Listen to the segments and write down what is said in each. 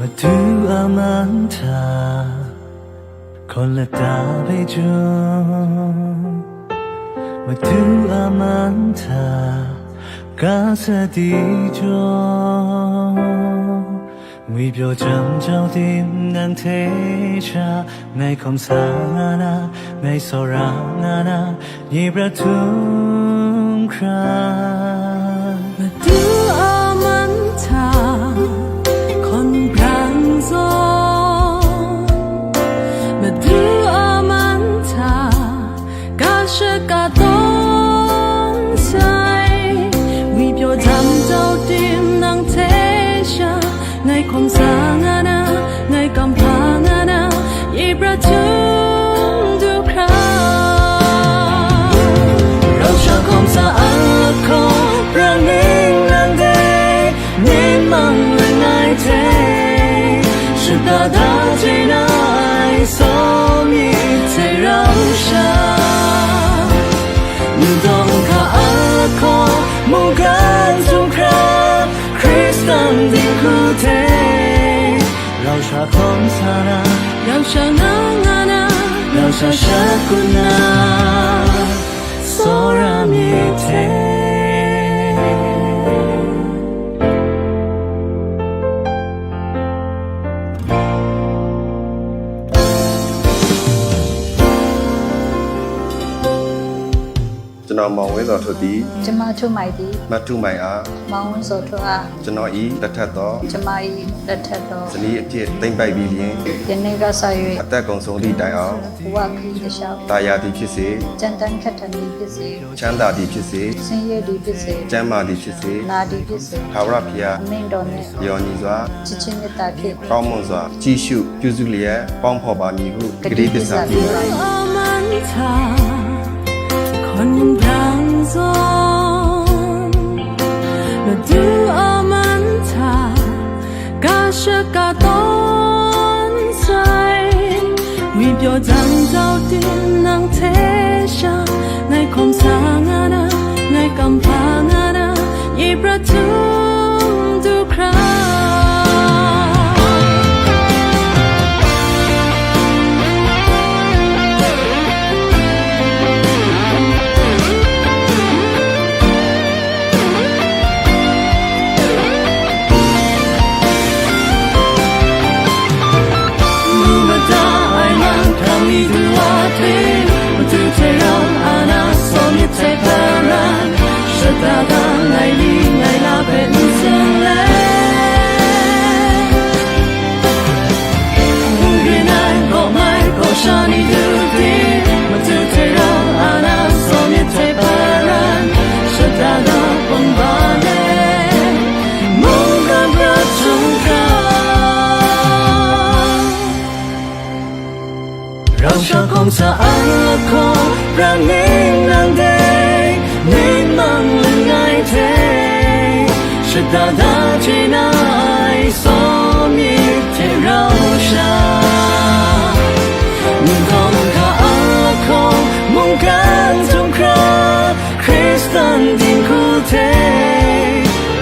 มาดูอามันทาคนละตาไปจมาดูอามันทากาสดีจงวยเปียวจำเจ้าดิมนันเทชาในคำสางานาในสรางานายีประทุมครามาดูอามันทาคนพรางโซมาดูอามันทากาชกาต้นใจวิเปียวจำเจ้าดิมนังเทชาในคำสางานาในกำพางานายีประทุมดูคราเราชอบคำสาอันละครพระนิ่งนันเดนิ่งมั่งและง่ายเทสุดตาดาใจนายสมีเทเราชามุ่งตรงข้าอันละครมุ่งกันสงครามคริสตันดิ้งคู่เทเราชาของสานาเราชางางานาเราชาชากุนาโซรามิเทကျွန်တော်မောင်ဝင်းစောထွတ်သည်ကျမထုမိုက်သည်မထုမိုင်အားမောင်ဝင်းစောထွတ်အားကျွန်တော်ဤလက်ထက်သောကျမ၏လက်ထက်သောဇနီးအဖြစ်တိမ့်ပိုက်ပြီးလျင်ယနေ့ကစ၍ အသက်ကုန်ဆုံးသည့်တိုင်အောင်ဘဝခရီးတစ်လျှောက်တာယာသည်ဖြစ်စေကြံတန်းခက်ထန်သည်ဖြစ်စေချမ်းသာသည်ဖြစ်စေဆင်းရဲသည်ဖြစ်စေကျမ်းမာသည်ဖြစ်စေနာသည်ဖြစ်စေထာဝရဘုရားအမင်းတော်နှင့်လျော်ညီစွာချစ်ချင်းမေတ္တာဖြင့်ကောင်းမွန်စွာကြည်ရှုပြုစုလျက်ပေါင်းဖော်ပါမည်ဟုဂတိသစ္စာပြုပါသည်อามันทาคนพรางโซมาดูอามันทากาชกาต้นใจวิเปียวจำเจ้าดินนังเทชาในคมสางานาในกำพางานายีประทุมดูคราเราชอบของสะอาดละครพระนิ่งนังเดนิ่งมั่งและง่ายเทชะตาดาที่นายสมีที่เราชามุ่งตรงข้าอันละครมุ่งกันสงครามคริสตันดิ้งคู่เท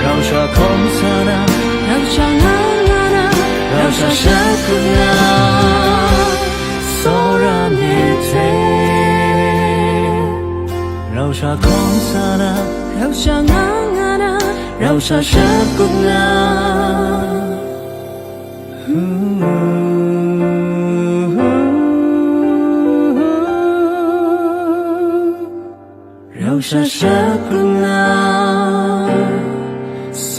เราชอบของสานาเราชางางานาเราชาชากุนาโซรามิเทเราชาของสานาเราชางางานาเราชาชากุนาเราชาชากุนาโซ